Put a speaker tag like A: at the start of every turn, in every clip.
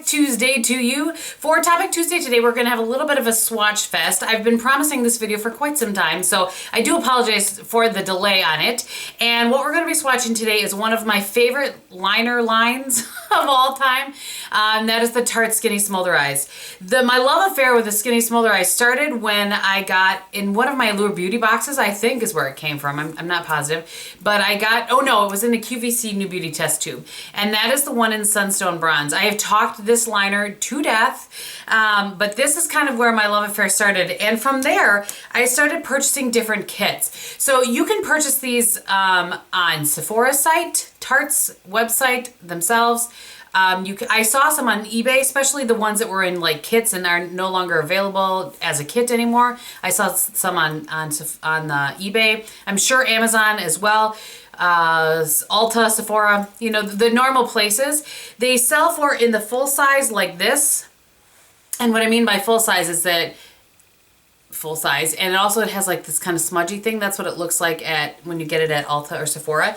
A: Topic Tuesday to you. For Topic Tuesday today, we're going to have a little bit of a swatch fest. I've been promising this video for quite some time, so I do apologize for the delay on it. And what we're going to be swatching today is one of my favorite liner lines of all time. That is the Tarte Skinny SmolderEyes. My love affair with the Skinny SmolderEyes started when I got in one of my Allure Beauty boxes, I think is where it came from. I'm not positive. But I got, oh no, it was in the QVC New Beauty Test Tube. And that is the one in Sunstone Bronze. I have talked this liner to death, but this is kind of where my love affair started. And from there, I started purchasing different kits. So you can purchase these on Sephora's site, Tarte's website themselves. I saw some on eBay, especially the ones that were in like kits and are no longer available as a kit anymore. I saw some on eBay. I'm sure Amazon as well. Ulta, Sephora, you know, the normal places. They sell for in the full size like this. And what I mean by full size is that full size, and it has like this kind of smudgy thing. That's what it looks like when you get it at Ulta or Sephora.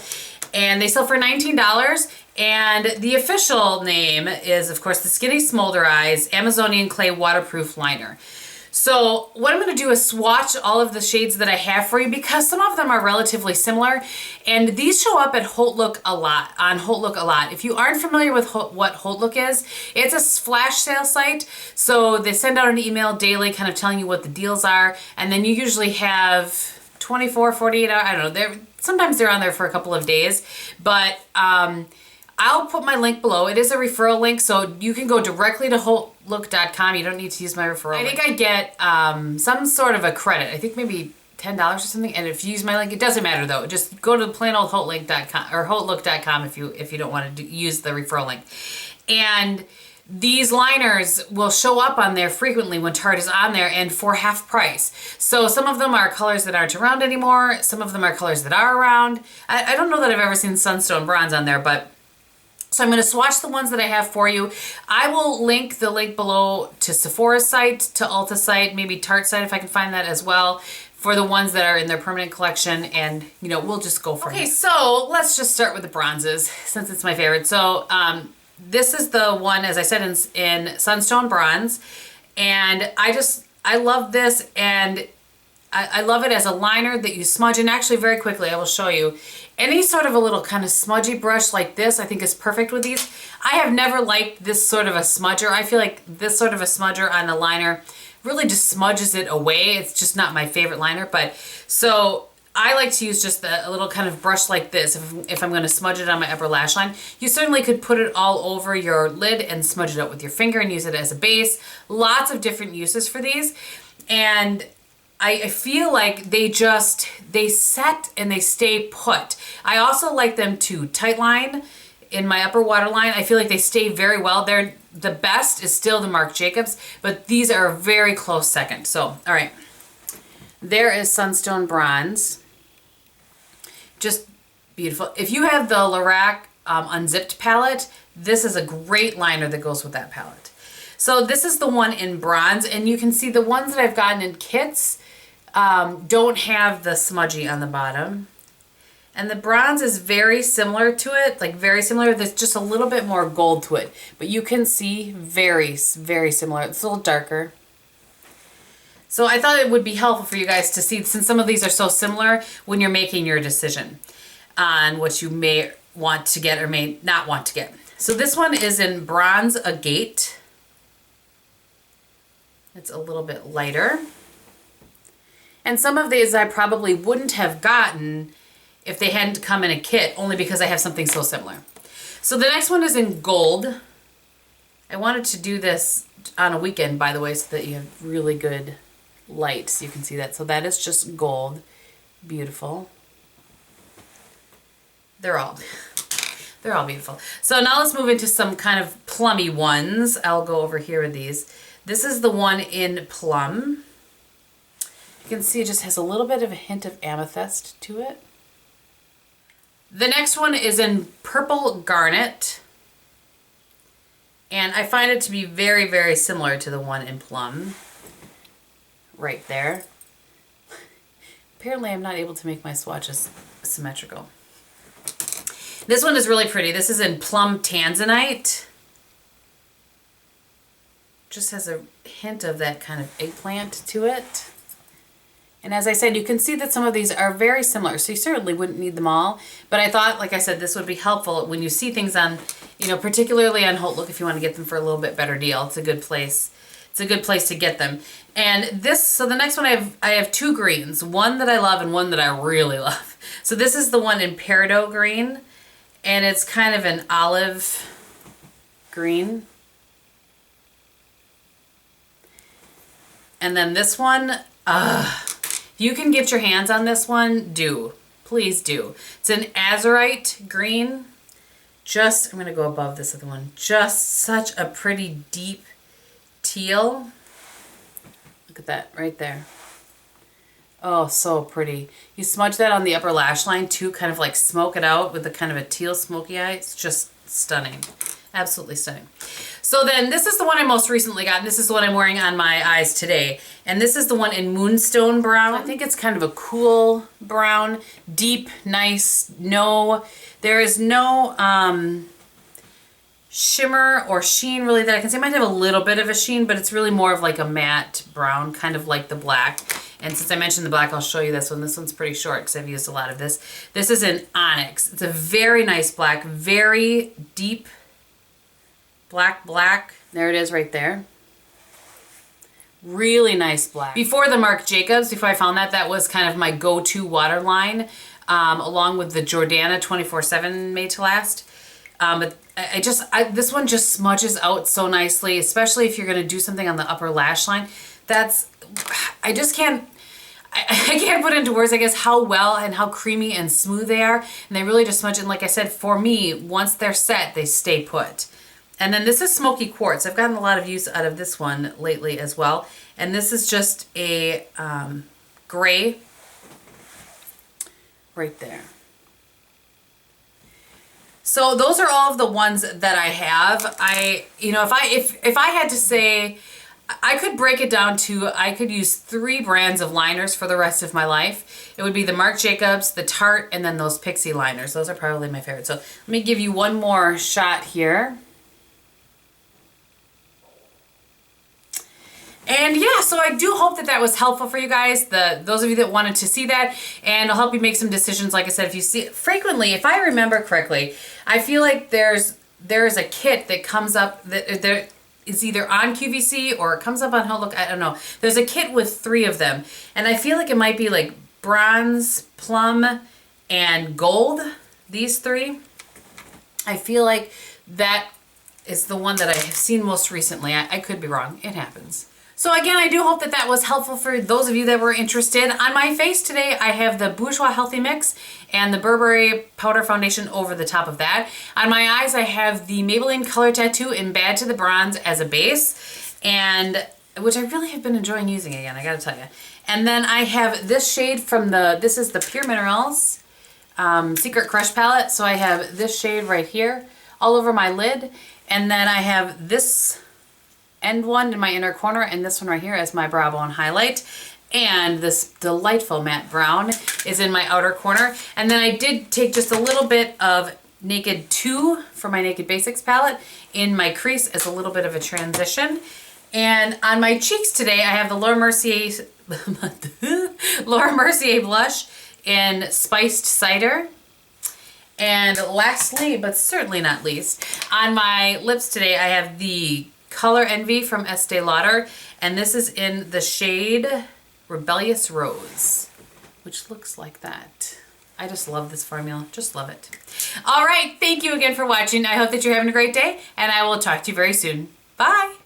A: And they sell for $19. And the official name is, of course, the Skinny SmolderEyes Amazonian Clay Waterproof Liner. So what I'm going to do is swatch all of the shades that I have for you because some of them are relatively similar. And these show up at Hautelook a lot, If you aren't familiar with what Hautelook is, it's a flash sale site. So they send out an email daily kind of telling you what the deals are. And then you usually have 24, 48 hours, I don't know. Sometimes they're on there for a couple of days. But I'll put my link below. It is a referral link, so you can go directly to Hautelook.com. You don't need to use my referral link. I think I get some sort of a credit. I think maybe $10 or something. And if you use my link, it doesn't matter though. Just go to plain old Hautelook.com or Hautelook.com if you don't want to use the referral link. And these liners will show up on there frequently when Tarte is on there and for half price. So some of them are colors that aren't around anymore. Some of them are colors that are around. I don't know that I've ever seen Sunstone Bronze on there, but so I'm going to swatch the ones that I have for you. I will link the link below to Sephora's site, to Ulta site, maybe Tarte site if I can find that as well, for the ones that are in their permanent collection, and you know, we'll just go from there. Okay, so let's just start with the bronzes since it's my favorite. So this is the one, as I said, in Sunstone Bronze, and I love this, and I love it as a liner that you smudge, and actually very quickly I will show you. Any sort of a little kind of smudgy brush like this I think is perfect with these. I have never liked this sort of a smudger. I feel like this sort of a smudger on a liner really just smudges it away. It's just not my favorite liner, but so I like to use just a little kind of brush like this if I'm going to smudge it on my upper lash line. You certainly could put it all over your lid and smudge it out with your finger and use it as a base. Lots of different uses for these, and I feel like they set and they stay put. I also like them to tightline in my upper waterline. I feel like they stay very well. The best is still the Marc Jacobs, but these are a very close second. So, all right. There is Sunstone Bronze. Just beautiful. If you have the Lorac Unzipped palette, this is a great liner that goes with that palette. So this is the one in bronze, and you can see the ones that I've gotten in kits don't have the smudgy on the bottom. And the bronze is very similar to it, like very similar. There's just a little bit more gold to it, but you can see very, very similar. It's a little darker. So I thought it would be helpful for you guys to see, since some of these are so similar, when you're making your decision on what you may want to get or may not want to get. So this one is in Bronze Agate. It's a little bit lighter. And some of these I probably wouldn't have gotten if they hadn't come in a kit, only because I have something so similar. So the next one is in gold. I wanted to do this on a weekend, by the way, so that you have really good light so you can see that. So that is just gold. Beautiful. They're all beautiful. So now let's move into some kind of plummy ones. I'll go over here with these. This is the one in Plum. You can see it just has a little bit of a hint of amethyst to it. The next one is in Purple Garnet. And I find it to be very, very similar to the one in Plum. Right there. Apparently I'm not able to make my swatches symmetrical. This one is really pretty. This is in Plum Tanzanite. just has a hint of that kind of eggplant to it. And as I said, you can see that some of these are very similar, so you certainly wouldn't need them all. But I thought, like I said, this would be helpful when you see things on, you know, particularly on Hautelook, if you want to get them for a little bit better deal. It's a good place. It's a good place to get them. And this, so the next one I have two greens, one that I love and one that I really love. So this is the one in Peridot Green, and it's kind of an olive green. And then this one, if you can get your hands on this one, do. Please do. It's an Azurite Green. Just, I'm going to go above this other one. Just such a pretty deep teal. Look at that right there. Oh, so pretty. You smudge that on the upper lash line too, kind of like smoke it out with a kind of a teal smoky eye. It's just stunning. Absolutely stunning. So then this is the one I most recently got, and this is the one I'm wearing on my eyes today. And this is the one in Moonstone Brown. I think it's kind of a cool brown, deep, nice, there is no shimmer or sheen really that I can see. It might have a little bit of a sheen, but it's really more of like a matte brown, kind of like the black. And since I mentioned the black, I'll show you this one. This one's pretty short because I've used a lot of this. This is an Onyx. It's a very nice black, very deep black. There it is right there. Really nice black. Before the Marc Jacobs, before I found that, that was kind of my go-to waterline, along with the Jordana 24/7 Made to Last. But this one just smudges out so nicely, especially if you're going to do something on the upper lash line. I can't put into words, I guess, how well and how creamy and smooth they are. And they really just smudge it. And like I said, for me, once they're set, they stay put. And then this is Smoky Quartz. I've gotten a lot of use out of this one lately as well. And this is just a gray right there. So those are all of the ones that I have. If I had to say, I could break it down to, I could use 3 brands of liners for the rest of my life. It would be the Marc Jacobs, the Tarte, and then those Pixie liners. Those are probably my favorite. So let me give you one more shot here. And yeah, so I do hope that that was helpful for you guys, those of you that wanted to see that, and it'll help you make some decisions. Like I said, if you see frequently, if I remember correctly, I feel like there's a kit that comes up that there is either on QVC or it comes up on Hautelook. I don't know. There's a kit with 3 of them, and I feel like it might be like bronze, plum, and gold. These 3. I feel like that is the one that I have seen most recently. I could be wrong. It happens. So again, I do hope that that was helpful for those of you that were interested. On my face today, I have the Bourjois Healthy Mix and the Burberry Powder Foundation over the top of that. On my eyes, I have the Maybelline Color Tattoo in Bad to the Bronze as a base, and which I really have been enjoying using again, I gotta tell you. And then I have this shade from this is the Pure Minerals Secret Crush palette. So I have this shade right here all over my lid, and then I have this end one in my inner corner, and this one right here as my brow bone highlight, and this delightful matte brown is in my outer corner. And then I did take just a little bit of Naked 2 for my Naked Basics palette in my crease as a little bit of a transition. And on my cheeks today, I have the Laura Mercier blush in Spiced Cider. And lastly, but certainly not least, on my lips today, I have the Color Envy from Estee Lauder, and this is in the shade Rebellious Rose, which looks like that. I just love this formula, just love it. All right, thank you again for watching. I hope that you're having a great day, and I will talk to you very soon. Bye.